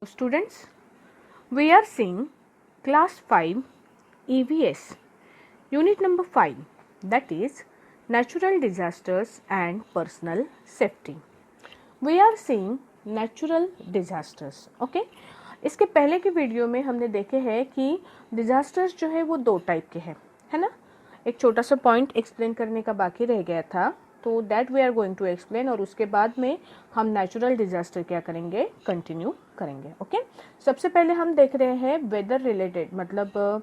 Students, we are seeing class 5 EVS unit number 5, that is natural disasters and personal safety. We are seeing natural disasters. Okay, इसके पहले के video में हमने देखे हैं कि डिजास्टर्स जो है वो दो टाइप के हैं, है ना। एक छोटा सा पॉइंट एक्सप्लेन करने का बाकी रह गया था, तो that we are going to explain, और उसके बाद में हम नेचुरल डिजास्टर क्या करेंगे, कंटिन्यू करेंगे। ओके, सबसे पहले हम देख रहे हैं वेदर रिलेटेड, मतलब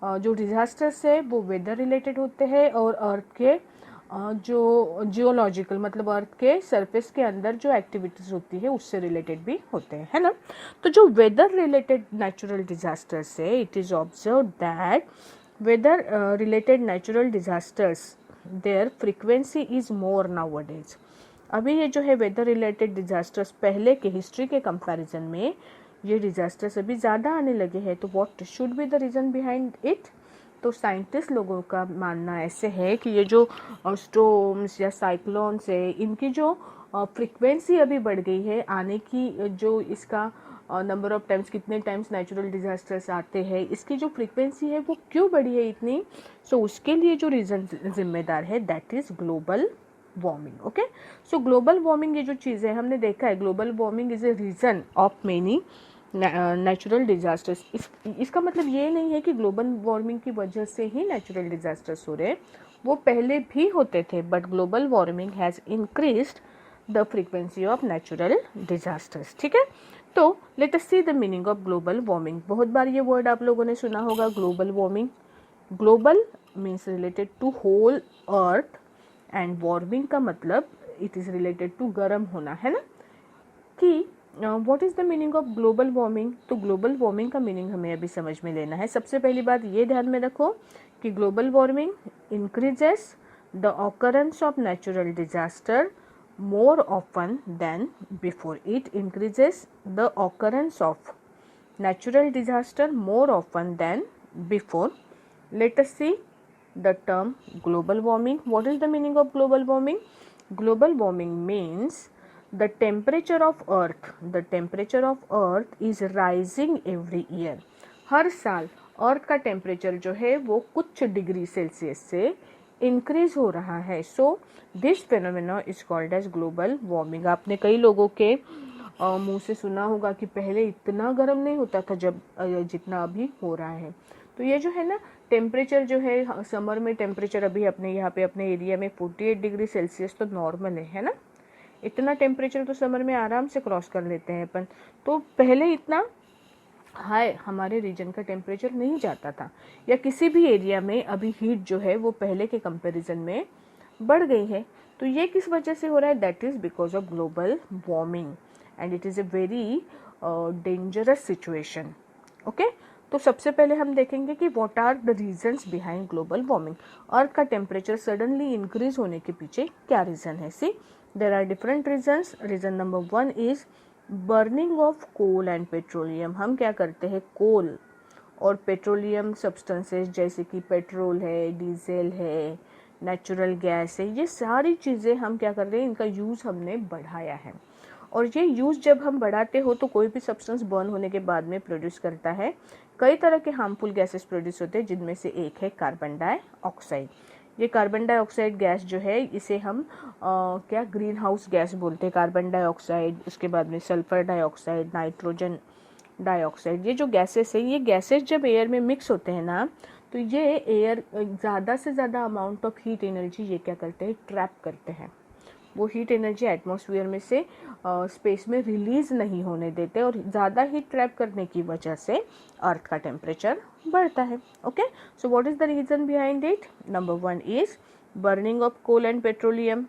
जो डिजास्टर्स है वो वेदर रिलेटेड होते हैं और अर्थ के जो जियोलॉजिकल मतलब अर्थ के सरफेस के अंदर जो एक्टिविटीज होती है उससे रिलेटेड भी होते हैं, है ना। तो जो वेदर रिलेटेड नेचुरल डिजास्टर्स है, it is observe that whether related natural disasters there frequency is more nowadays. अभी ये जो है वेदर रिलेटेड डिजास्टर्स पहले के हिस्ट्री के कंपैरिजन में ये डिजास्टर्स अभी ज़्यादा आने लगे हैं। तो what should be the reason behind it? तो साइंटिस्ट लोगों का मानना ऐसे है कि ये जो स्टॉर्म्स या साइक्लोन्स है, इनकी जो फ्रीक्वेंसी अभी बढ़ गई है आने की, जो इसका नंबर ऑफ टाइम्स, कितने टाइम्स नेचुरल डिजास्टर्स आते हैं, इसकी जो फ्रीक्वेंसी है वो क्यों बढ़ी है इतनी। सो उसके लिए जो रीज़न जिम्मेदार है that is global warming. Okay, so global warming ये जो चीज़ है हमने देखा है, global warming is a reason of many natural disasters. इसका मतलब ये नहीं है कि ग्लोबल वार्मिंग की वजह से ही नेचुरल डिजास्टर्स हो रहे हैं, वो पहले भी होते थे, but global warming has increased the frequency of natural disasters. ठीक है, तो let us see the meaning of global warming. बहुत बार ये वर्ड आप लोगों ने सुना होगा, global warming. Global means related to whole earth and warming का मतलब इट इज़ रिलेटेड टू गर्म होना, है ना। कि what is the meaning of global warming? तो ग्लोबल वार्मिंग का मीनिंग हमें अभी समझ में लेना है। सबसे पहली बात ये ध्यान में रखो कि global warming increases the occurrence of natural disaster more often than before. It increases the occurrence of natural disaster more often than before. Let us see the term global warming. What is the meaning of global warming? Global warming means the temperature of earth is rising every year. हर साल अर्थ का temperature जो है वो कुछ degree Celsius से increase हो रहा है। So this phenomena is called as global warming. आपने कई लोगों के मुंह से सुना होगा कि पहले इतना गर्म नहीं होता था जब जितना अभी हो रहा है। तो ये जो है ना टेम्परेचर जो है, समर में टेम्परेचर अभी अपने यहाँ पे अपने एरिया में 48 डिग्री सेल्सियस तो नॉर्मल है ना। इतना टेम्परेचर तो समर में आराम से क्रॉस कर लेते हैं अपन। तो पहले इतना हाई हमारे रीजन का टेम्परेचर नहीं जाता था, या किसी भी एरिया में अभी हीट जो है वो पहले के कंपैरिजन में बढ़ गई है। तो ये किस वजह से हो रहा है? That is because of global warming and it is a very dangerous situation. Okay, तो सबसे पहले हम देखेंगे कि what are the reasons behind global warming. Earth का टेम्परेचर सडनली इंक्रीज होने के पीछे क्या रीज़न है? See there are different reasons. Reason number 1 is burning of coal and petroleum. हम क्या करते हैं, कोल और पेट्रोलियम सब्सटेंसेस जैसे कि पेट्रोल है, डीजल है, नेचुरल गैस है, ये सारी चीज़ें हम क्या कर रहे हैं, इनका यूज़ हमने बढ़ाया है। और ये यूज़ जब हम बढ़ाते हो तो कोई भी सब्सटेंस बर्न होने के बाद में प्रोड्यूस करता है कई तरह के हार्मफुल गैसेस प्रोड्यूस होते हैं, जिनमें से एक है कार्बन डाइऑक्साइड। ये कार्बन डाइऑक्साइड गैस जो है इसे हम क्या ग्रीन हाउस गैस बोलते हैं। कार्बन डाइऑक्साइड, उसके बाद में सल्फर डाइऑक्साइड, नाइट्रोजन डाइऑक्साइड, ये जो गैसेस है, ये गैसेस जब एयर में मिक्स होते हैं ना, तो ये एयर ज़्यादा से ज़्यादा अमाउंट ऑफ हीट एनर्जी ये क्या करते हैं, ट्रैप करते हैं। वो हीट एनर्जी एटमॉस्फेयर में से स्पेस में रिलीज नहीं होने देते, और ज़्यादा हीट ट्रैप करने की वजह से अर्थ का टेम्परेचर बढ़ता है। Okay, so what is the reason behind it? Number 1 is burning of coal and petroleum.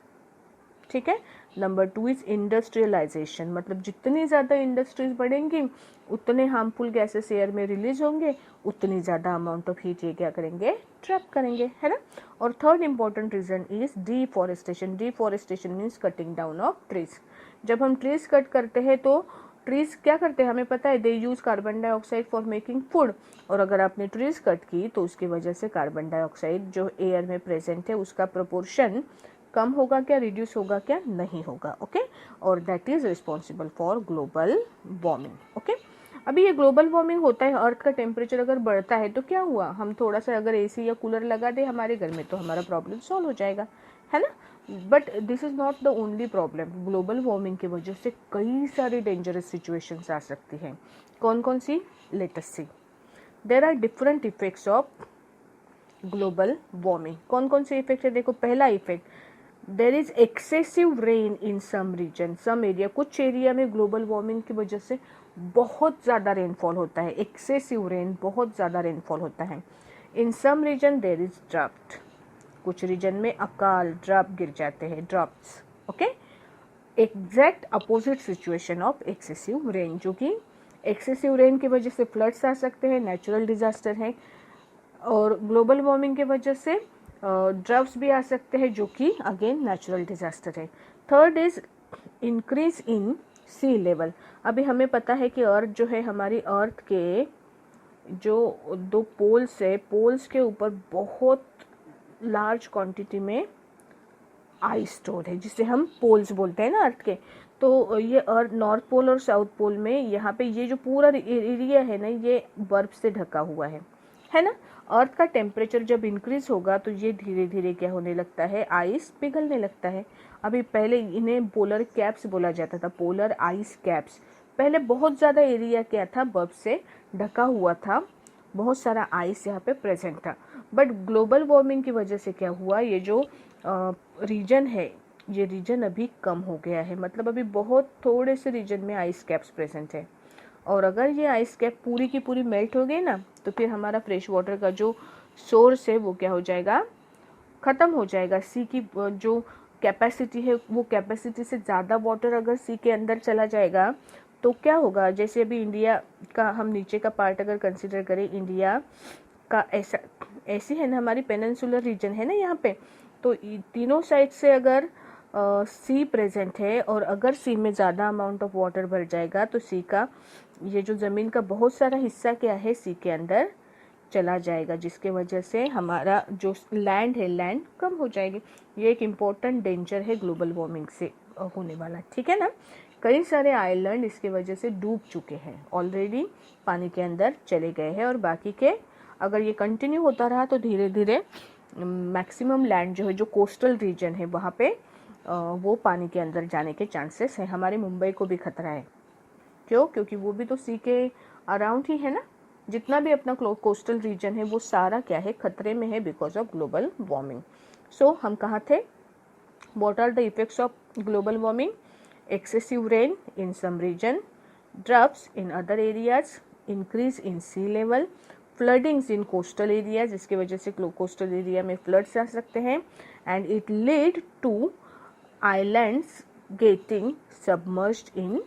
ठीक है, नंबर 2 इज इंडस्ट्रियलाइजेशन, मतलब जितनी ज़्यादा इंडस्ट्रीज बढ़ेंगी उतने हार्मफुल गैसेस एयर में रिलीज होंगे, उतनी ज़्यादा अमाउंट ऑफ हीट ये क्या करेंगे, ट्रैप करेंगे, है ना। और third important reason is deforestation. Deforestation means cutting down of trees. जब हम ट्रीज कट करते हैं तो ट्रीज क्या करते हैं, हमें पता है, they use carbon dioxide for making food. और अगर आपने ट्रीज कट की तो उसकी वजह से कार्बन डाइऑक्साइड जो एयर में प्रेजेंट है उसका प्रोपोर्शन कम होगा क्या, रिड्यूस होगा क्या, नहीं होगा। ओके, और that is responsible for global warming. Okay, अभी ये ग्लोबल वार्मिंग होता है, अर्थ का टेम्परेचर अगर बढ़ता है तो क्या हुआ, हम थोड़ा सा अगर एसी या कूलर लगा दे हमारे घर में तो हमारा प्रॉब्लम सॉल्व हो जाएगा, है ना। But this is not the only problem. Global warming की वजह से कई सारी डेंजरस सिचुएशंस आ सकती हैं। कौन कौन सी, let us see. There are different effects of global warming. कौन कौन से इफेक्ट है, देखो पहला effect, there is excessive rain in some region, some area, कुछ एरिया में ग्लोबल वार्मिंग की वजह से बहुत ज़्यादा रेनफॉल होता है, एक्सेसिव रेन, बहुत ज़्यादा रेनफॉल होता है। In some region there is drought, कुछ रीजन में अकाल, ड्राप गिर जाते हैं, droughts. Okay, exact opposite situation of excessive rain, जो कि एक्सेसिव रेन की वजह से फ्लड्स आ सकते हैं, नेचुरल डिजास्टर है, और ग्लोबल वार्मिंग की वजह से ड्राफ्ट्स भी आ सकते हैं, जो कि अगेन नेचुरल डिजास्टर है। Third is increase in sea level. अभी हमें पता है कि अर्थ जो है, हमारी अर्थ के जो 2 पोल्स है, पोल्स के ऊपर बहुत लार्ज क्वांटिटी में आइस स्टोर है, जिसे हम पोल्स बोलते हैं ना अर्थ के। तो ये अर्थ नॉर्थ पोल और साउथ पोल में, यहाँ पे ये जो पूरा एरिया है ना, ये बर्फ से ढका हुआ है ना। अर्थ का टेम्परेचर जब इंक्रीज होगा तो ये धीरे धीरे क्या होने लगता है, आइस पिघलने लगता है। अभी पहले इन्हें पोलर कैप्स बोला जाता था, पोलर आइस कैप्स। पहले बहुत ज़्यादा एरिया क्या था, बर्फ से ढका हुआ था, बहुत सारा आइस यहाँ पे प्रेजेंट था। बट ग्लोबल वार्मिंग की वजह से क्या हुआ, ये जो रीजन है, ये रीजन अभी कम हो गया है, मतलब अभी बहुत थोड़े से रीजन में आइस कैप्स प्रेजेंट है। और अगर ये आइस कैप पूरी की पूरी मेल्ट हो गई ना, तो फिर हमारा फ्रेश वाटर का जो सोर्स है वो क्या हो जाएगा, ख़त्म हो जाएगा। सी की जो कैपेसिटी है, वो कैपेसिटी से ज़्यादा वाटर अगर सी के अंदर चला जाएगा तो क्या होगा, जैसे अभी इंडिया का हम नीचे का पार्ट अगर कंसिडर करें, इंडिया का ऐसी है ना, हमारी पेनिनसुलर रीजन है ना यहाँ पे, तो तीनों साइड से अगर सी प्रेजेंट है, और अगर सी में ज़्यादा अमाउंट ऑफ वाटर भर जाएगा तो सी का ये जो ज़मीन का बहुत सारा हिस्सा क्या है, सी के अंदर चला जाएगा, जिसके वजह से हमारा जो लैंड है, लैंड कम हो जाएगी। ये एक इम्पोर्टेंट डेंजर है ग्लोबल वार्मिंग से होने वाला, ठीक है ना। कई सारे आइलैंड इसके वजह से डूब चुके हैं, ऑलरेडी पानी के अंदर चले गए हैं, और बाकी के अगर ये कंटिन्यू होता रहा तो धीरे धीरे मैक्सिमम लैंड जो है, जो कोस्टल रीजन है, वहाँ पे वो पानी के अंदर जाने के चांसेस हैं। हमारे मुंबई को भी खतरा है, क्यों, क्योंकि वो भी तो सी के अराउंड ही है ना। जितना भी अपना कोस्टल रीजन है वो सारा क्या है, खतरे में है because of global warming. So हम कहाँ थे, what are the effects of global warming, excessive rain in some region, droughts in other areas, increase in sea level, floodings in coastal areas, जिसकी वजह से कोस्टल एरिया में floods आ सकते हैं, and it lead to islands getting submerged in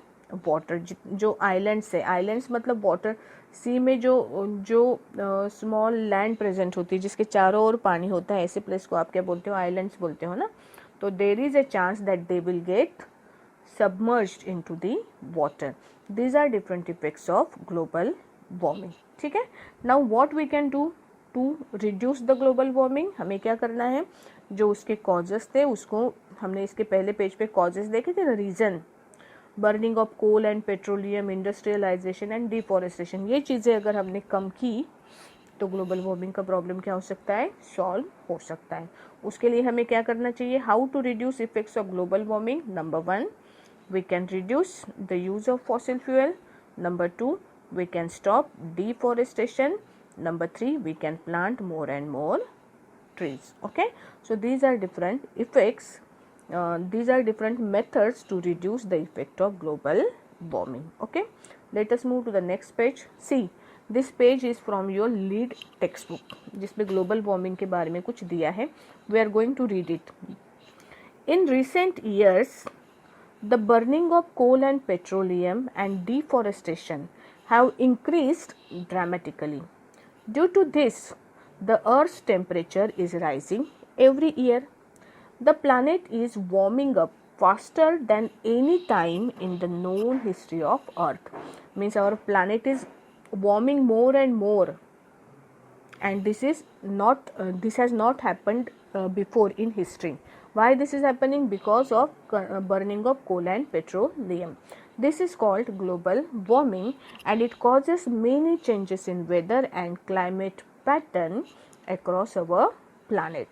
water. जो islands है, islands मतलब water, सी में जो जो स्मॉल लैंड प्रेजेंट होती है जिसके चारों ओर पानी होता है, ऐसे प्लेस को आप क्या बोलते हो, आइलैंड्स बोलते हो ना। तो there is a chance that they will get submerged into the water. These are different effects of global warming, ठीक है। Now what we can do to reduce the global warming, हमें क्या करना है, जो उसके causes थे उसको हमने इसके पहले पेज पे causes देखे थे ना, reason, burning of coal and petroleum, industrialization and deforestation, ये चीज़ें अगर हमने कम की तो ग्लोबल वार्मिंग का प्रॉब्लम क्या हो सकता है, सॉल्व हो सकता है। उसके लिए हमें क्या करना चाहिए, how to reduce effects of global warming. Number 1, we can reduce the use of fossil fuel. Number 2, we can stop deforestation. Number 3, we can plant more and more trees. Okay, so these are different effects, these are different methods to reduce the effect of global warming. Okay, let us move to the next page. See, this page is from your lead textbook, जिसमें global warming के बारे में कुछ दिया है. We are going to read it. In recent years, the burning of coal and petroleum and deforestation have increased dramatically. Due to this, the Earth's temperature is rising every year. The planet is warming up faster than any time in the known history of Earth. Means our planet is warming more and more, and this has not happened before in history. Why this is happening? Because of burning of coal and petroleum. This is called global warming, and it causes many changes in weather and climate pattern across our planet.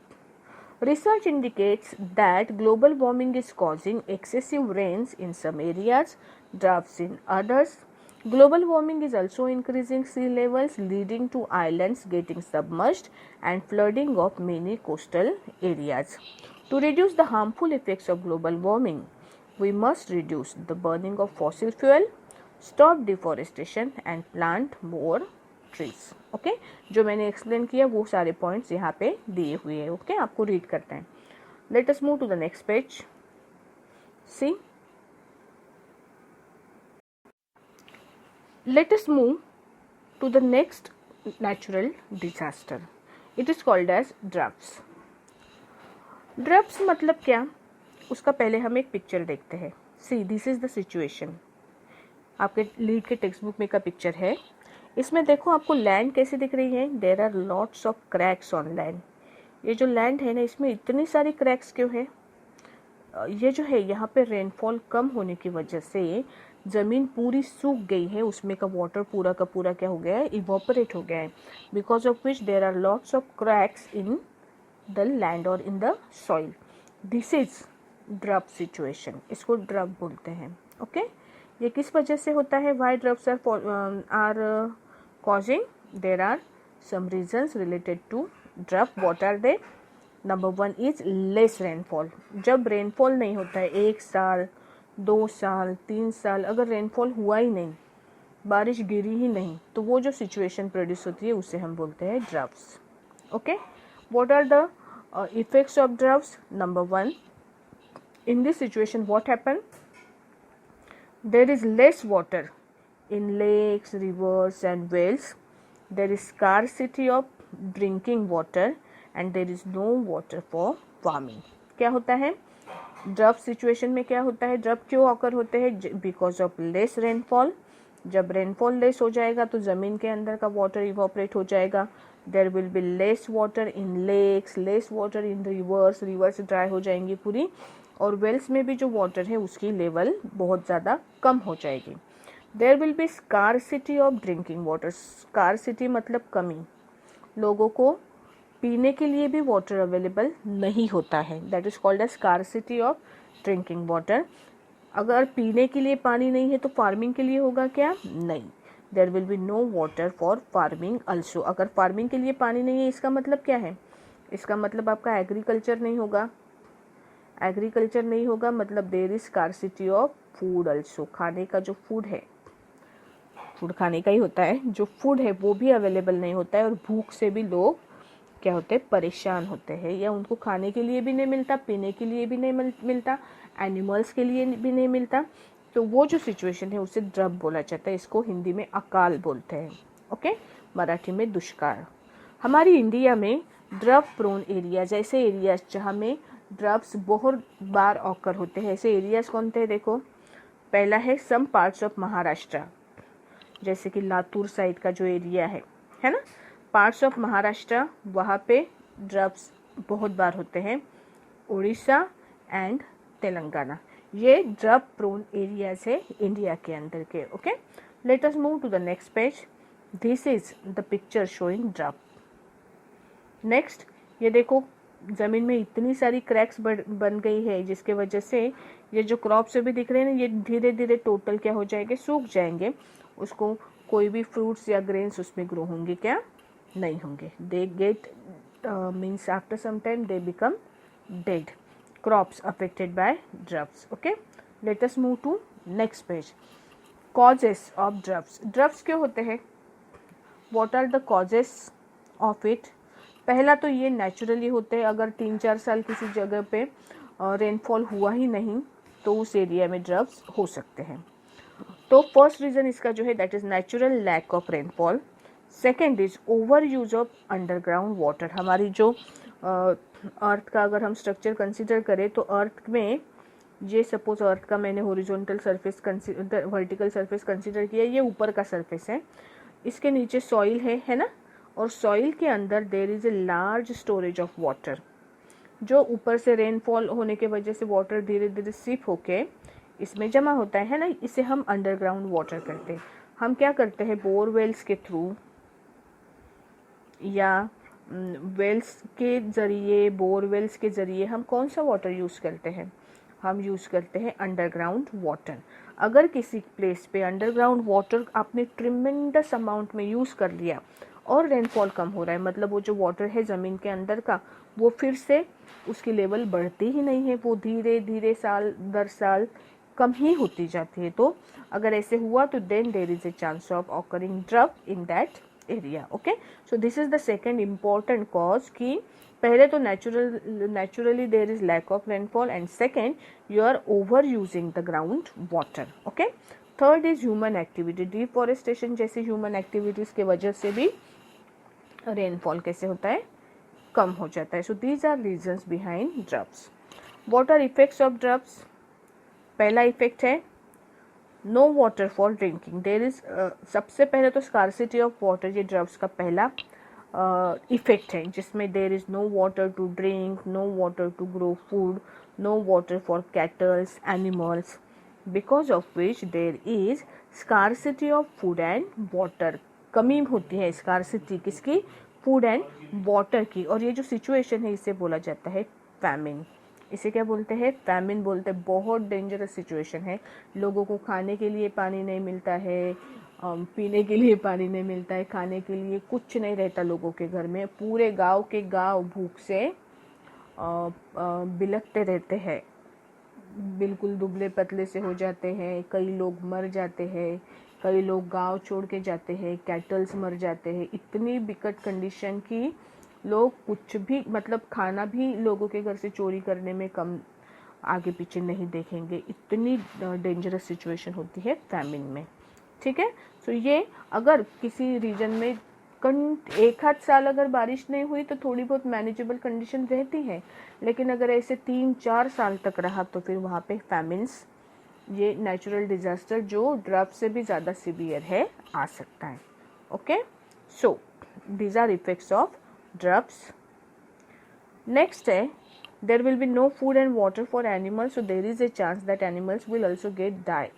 Research indicates that global warming is causing excessive rains in some areas, droughts in others. Global warming is also increasing sea levels, leading to islands getting submerged and flooding of many coastal areas. To reduce the harmful effects of global warming, we must reduce the burning of fossil fuel, stop deforestation and plant more trees. Okay जो मैंने explain किया वो सारे points यहाँ पे दिए हुए हैं. ओके आपको रीड करते हैं. Let us move to the next page. See let us move to the next natural disaster. It is called as droughts. Droughts मतलब क्या, उसका पहले हम एक पिक्चर देखते हैं. See this is the situation. आपके लीड के टेक्स्ट बुक में का पिक्चर है. इसमें देखो आपको लैंड कैसे दिख रही है. There are lots of cracks on land. ये जो लैंड है ना इसमें इतनी सारी क्रैक्स क्यों है? ये जो है यहाँ पे रेनफॉल कम होने की वजह से ज़मीन पूरी सूख गई है. उसमें का वाटर पूरा का पूरा क्या हो गया है? इवोपरेट हो गया है. Because of which there are lots of cracks in the land और in the soil. This is drought situation. इसको ड्रप बोलते हैं. ओके ये किस वजह से होता है? Why droughts are causing? There are some reasons related to drought. What are they? Number one is less rainfall. जब रेनफॉल नहीं होता है 1 साल 2 साल 3 साल, अगर रेनफॉल हुआ ही नहीं, बारिश गिरी ही नहीं, तो वो जो सिचुएशन प्रोड्यूस होती है उसे हम बोलते हैं droughts. Okay what are the effects of droughts? Number one, in this situation what happen? There is less water in lakes, rivers and wells. There is scarcity of drinking water and there is no water for farming. क्या होता है drop situation में? क्या होता है? Drop क्यों occur होते हैं? Because of less rainfall. जब रेनफॉल लेस हो जाएगा तो ज़मीन के अंदर का वाटर इवोपरेट हो जाएगा. There will be less water in lakes, less water in rivers. Rivers dry हो जाएंगी पूरी, और वेल्स में भी जो वाटर है उसकी लेवल बहुत ज़्यादा कम हो जाएगी. There will be scarcity of drinking water. Scarcity मतलब कमी. लोगों को पीने के लिए भी वाटर अवेलेबल नहीं होता है. That is called as scarcity of drinking water. अगर पीने के लिए पानी नहीं है तो फार्मिंग के लिए होगा क्या? नहीं. There will be no water for farming also. अगर फार्मिंग के लिए पानी नहीं है इसका मतलब क्या है? इसका मतलब आपका एग्रीकल्चर नहीं होगा. एग्रीकल्चर नहीं होगा मतलब there is scarcity of food also. खाने का जो फूड है, फूड खाने का ही होता है, जो फूड है वो भी अवेलेबल नहीं होता है. और भूख से भी लोग क्या होते हैं? परेशान होते हैं. या उनको खाने के लिए भी नहीं मिलता, पीने के लिए भी नहीं मिलता, एनिमल्स के लिए भी नहीं मिलता. तो वो जो सिचुएशन है उसे ड्रप बोला जाता है. इसको हिंदी में अकाल बोलते हैं. ओके मराठी में दुष्काल. हमारी इंडिया में ड्रप प्रोन एरियाज, ऐसे एरियाज जहाँ में ड्रप्स बहुत बार ऑकर होते हैं, ऐसे एरियाज कौन थे? देखो पहला है सम पार्ट्स ऑफ महाराष्ट्र, जैसे कि लातूर साइड का जो एरिया है ना, पार्ट्स ऑफ महाराष्ट्र, वहाँ पे ड्रप्स बहुत बार होते हैं. उड़ीसा एंड तेलंगाना, ये ड्रप प्रोन एरियाज है इंडिया के अंदर के. Okay let us move to the next page. This is the picture showing drought. Next ये देखो ज़मीन में इतनी सारी क्रैक्स बन गई है जिसके वजह से ये जो क्रॉप्स भी दिख रहे हैं ये धीरे धीरे टोटल क्या हो जाएंगे? सूख जाएंगे. उसको कोई भी फ्रूट्स या ग्रेन्स उसमें ग्रो होंगे क्या? नहीं होंगे. They get means after some time they become dead. Crops affected by droughts. Okay let us move to next page. Causes of droughts. Droughts क्यों होते हैं? What are the causes of it? पहला तो ये नेचुरली होते हैं. अगर 3-4 साल किसी जगह पे रेनफॉल हुआ ही नहीं तो उस एरिया में ड्रप्स हो सकते हैं. तो फर्स्ट रीज़न इसका जो है that is natural lack of rainfall. Second is over use of underground water. हमारी जो अर्थ का अगर हम स्ट्रक्चर कंसिडर करें तो अर्थ में ये सपोज अर्थ का मैंने horizontal surface vertical surface consider किया, ये ऊपर का सरफेस है, इसके नीचे सॉइल है ना, और सॉइल के अंदर there is a large storage of water. जो ऊपर से रेनफॉल होने के वजह से वाटर धीरे धीरे सीप होके इसमें जमा होता है ना, इसे हम अंडरग्राउंड वाटर कहते हैं। हम क्या करते हैं, बोरवेल्स के थ्रू या वेल्स के ज़रिए, बोरवेल्स के ज़रिए हम कौन सा वाटर यूज़ करते हैं, हम यूज़ करते हैं अंडरग्राउंड वाटर। अगर किसी प्लेस पे अंडरग्राउंड वाटर आपने ट्रिमेंडस अमाउंट में यूज़ कर लिया और रेनफॉल कम हो रहा है, मतलब वो जो वाटर है ज़मीन के अंदर का, वो फिर से उसकी लेवल बढ़ती ही नहीं है, वो धीरे धीरे साल दर साल कम ही होती जाती है। तो अगर ऐसे हुआ तो then there is a chance of occurring drought in that area. Okay, so this is the second important cause कि पहले तो naturally there is lack of rainfall and second you are over using the ground water. Okay, third is human activity, deforestation जैसी human activities के वजह से भी rainfall कैसे होता है, कम हो जाता है। So these are reasons behind droughts. What are effects of droughts? पहला इफेक्ट है no water for drinking. There is सबसे पहले तो स्कार्सिटी ऑफ वाटर, ये ड्रॉप्स का पहला इफेक्ट है, जिसमें there is no water to drink, no water to grow food, no water for cattles animals, because of which there is scarcity of food and water. कमी होती है scarcity किसकी, food and water की। और ये जो सिचुएशन है इसे बोला जाता है फैमिन। इसे क्या बोलते हैं, फैमिन बोलते हैं। बहुत डेंजरस सिचुएशन है, लोगों को खाने के लिए पानी नहीं मिलता है, पीने के लिए पानी नहीं मिलता है, खाने के लिए कुछ नहीं रहता लोगों के घर में, पूरे गांव के गांव भूख से बिलखते रहते हैं, बिल्कुल दुबले पतले से हो जाते हैं, कई लोग मर जाते हैं, कई लोग गांव छोड़ के जाते हैं, कैटल्स मर जाते हैं। इतनी बिकट कंडीशन की लोग कुछ भी, मतलब खाना भी लोगों के घर से चोरी करने में कम आगे पीछे नहीं देखेंगे, इतनी डेंजरस सिचुएशन होती है फैमिन में। ठीक है, सो ये अगर किसी रीजन में एक आध साल अगर बारिश नहीं हुई तो थोड़ी बहुत मैनेजेबल कंडीशन रहती है, लेकिन अगर ऐसे 3-4 साल तक रहा तो फिर वहाँ पे फैमिन्स, ये नेचुरल डिजास्टर जो ड्रॉप से भी ज़्यादा सीवियर है, आ सकता है। Okay, so these are effects of droughts. Next है there will be no food and water for animals, so there is a chance that animals will also get die,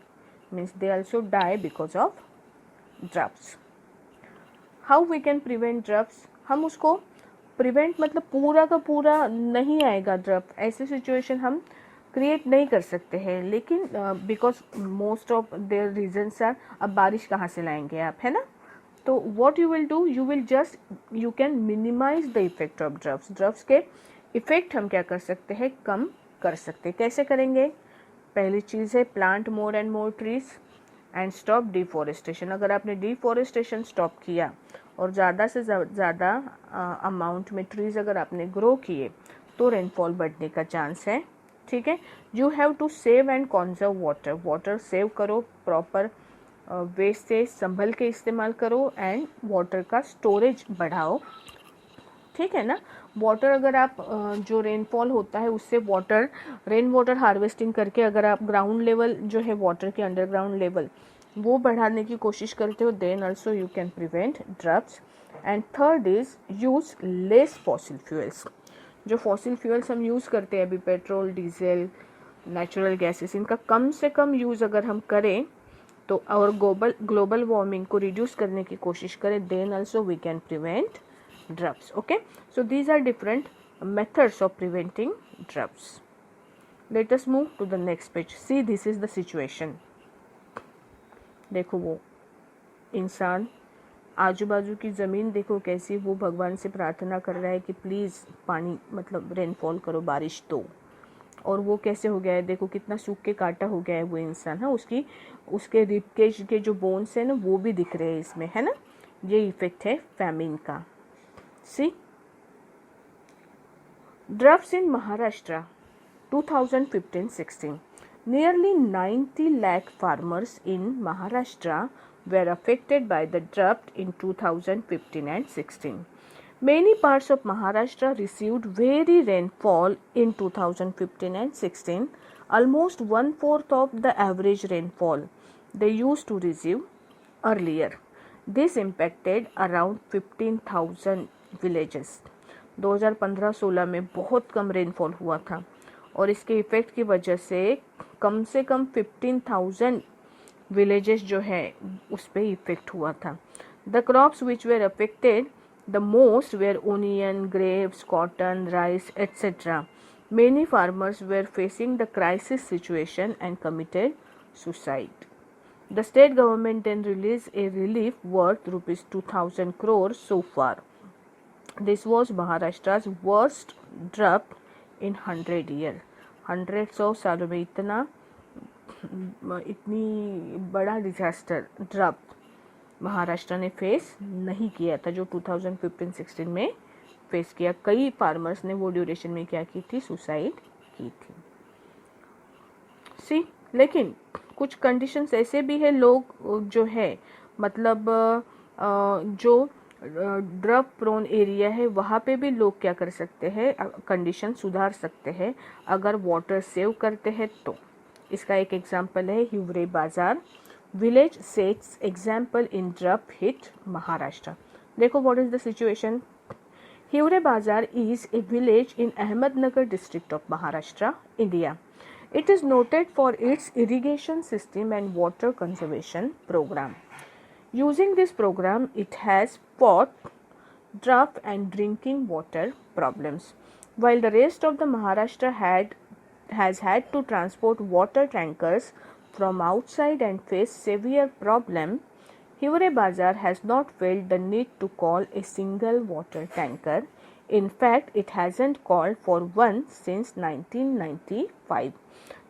means they also die because of droughts. How we can prevent droughts? हम उसको prevent मतलब पूरा का पूरा नहीं आएगा drop, ऐसी situation हम क्रिएट नहीं कर सकते हैं, लेकिन because most of their reasons are, अब बारिश कहाँ से लाएंगे आप, है ना। तो what you will do, you will just, you can minimize the effect of droughts. Droughts के इफेक्ट हम क्या कर सकते हैं, कम कर सकते हैं। कैसे करेंगे? पहली चीज़ है plant more and more trees and stop deforestation. अगर आपने डिफॉरेस्टेशन स्टॉप किया और ज़्यादा से ज़्यादा अमाउंट में ट्रीज अगर आपने ग्रो किए तो रेनफॉल बढ़ने का चांस है। ठीक है, you have to save and conserve water. Water save करो, प्रॉपर वेस्ट से संभल के इस्तेमाल करो एंड वाटर का स्टोरेज बढ़ाओ। ठीक है ना, वाटर अगर आप जो रेनफॉल होता है उससे वाटर, रेन वाटर हार्वेस्टिंग करके अगर आप ग्राउंड लेवल जो है वाटर के अंडरग्राउंड लेवल वो बढ़ाने की कोशिश करते हो, then also you can prevent droughts. And third is use less fossil fuels. जो फॉसिल फ्यूल्स हम यूज़ करते हैं अभी, पेट्रोल, डीजल, नेचुरल गैसेस, इनका कम से कम यूज़ अगर हम करें तो और ग्लोबल वार्मिंग को रिड्यूस करने की कोशिश करें, then also we can prevent droughts. Okay, so these are different methods of preventing droughts. Let us move to the next page. See, this is the situation. देखो वो इंसान, आजू बाजू की ज़मीन देखो कैसी, वो भगवान से प्रार्थना कर रहा है कि प्लीज़ पानी, मतलब रेनफॉल करो, बारिश दो। और वो कैसे हो गया है, देखो कितना सूख के काटा हो गया है वो इंसान। हाँ, उसके रिबकेज के जो बोन्स हैं ना वो भी दिख रहे हैं इसमें, है ना। ये इफेक्ट है फैमिन का। See, droughts in Maharashtra 2015-16. Nearly 90 lakh farmers in Maharashtra were affected by the drought in 2015 and 16. Many parts of Maharashtra received very rainfall in 2015 and 16, almost 1/4 of the average rainfall they used to receive earlier. This impacted around 15,000 villages. 2015-16 में बहुत कम rainfall हुआ था और इसके effect की वजह से कम 15,000 villages जो है उस पर इफ़ेक्ट हुआ था। The crops which were affected the most were onion, grapes, cotton, rice etcetera. Many farmers were facing the crisis situation and committed suicide. The state government then released a relief worth rupees 2000 crores so far. This was Maharashtra's worst drought in 100 years. 100 सालों में इतनी बड़ा disaster drought Maharashtra ने face नहीं किया था जो 2015-16 में फेस किया। कई फार्मर्स ने वो ड्यूरेशन में क्या की थी, सुसाइड की थी। सी लेकिन कुछ कंडीशंस ऐसे भी है, लोग जो है मतलब जो ड्रग प्रोन एरिया है वहाँ पे भी लोग क्या कर सकते हैं, कंडीशन सुधार सकते हैं अगर वाटर सेव करते हैं तो। इसका एक एग्जांपल है Hiware Bazar village sets example in drought hit Maharashtra. देखो what is the situation. Hiware Bazar is a village in Ahmednagar district of Maharashtra, India. It is noted for its irrigation system and water conservation program. Using this program, it has fought drought and drinking water problems. While the rest of the Maharashtra has had to transport water tankers from outside and face severe problem, Hiware Bazar has not felt the need to call a single water tanker. In fact, it hasn't called for one since 1995.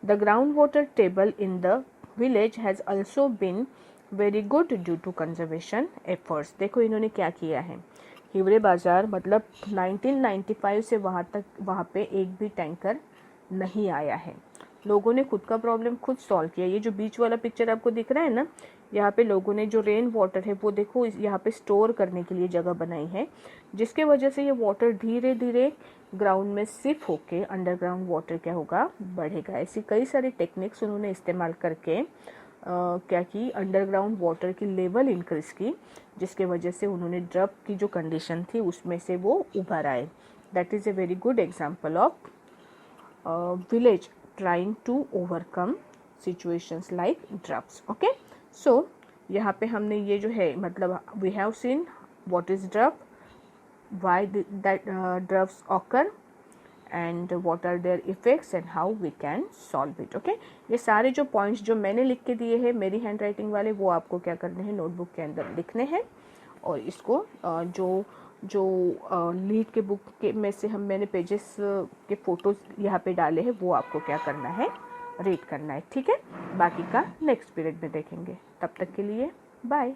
The groundwater table in the village has also been very good due to conservation efforts. देखो इन्होंने क्या किया है, हिवरे बाजार मतलब 1995 से वहाँ पे एक भी टैंकर नहीं आया है। लोगों ने खुद का प्रॉब्लम खुद सॉल्व किया। ये जो बीच वाला पिक्चर आपको दिख रहा है ना, यहाँ पे लोगों ने जो रेन वाटर है वो देखो यहाँ पे स्टोर करने के लिए जगह बनाई है, जिसके वजह से ये वाटर धीरे धीरे ग्राउंड में सिप होके अंडरग्राउंड वाटर क्या होगा, बढ़ेगा। ऐसी कई सारी टेक्निक्स उन्होंने इस्तेमाल करके क्या की, अंडरग्राउंड वाटर की लेवल इंक्रीज की, जिसके वजह से उन्होंने ड्रग की जो कंडीशन थी उसमें से वो उभर आए। That is a very good example of village trying to overcome situations like droughts. Okay, so यहाँ पे हमने ये जो है मतलब we have seen what is drought, why that droughts occur and what are their effects and how we can solve it. Okay, ये सारे जो points जो मैंने लिख के दिए हैं मेरी हैंड राइटिंग वाले, वो आपको क्या करने हैं, नोटबुक के अंदर लिखने हैं और इसको जो लीड के बुक के में से मैंने पेजेस के फ़ोटोज़ यहाँ पे डाले हैं वो आपको क्या करना है, रीड करना है। ठीक है, बाकी का नेक्स्ट पीरियड में देखेंगे। तब तक के लिए बाय।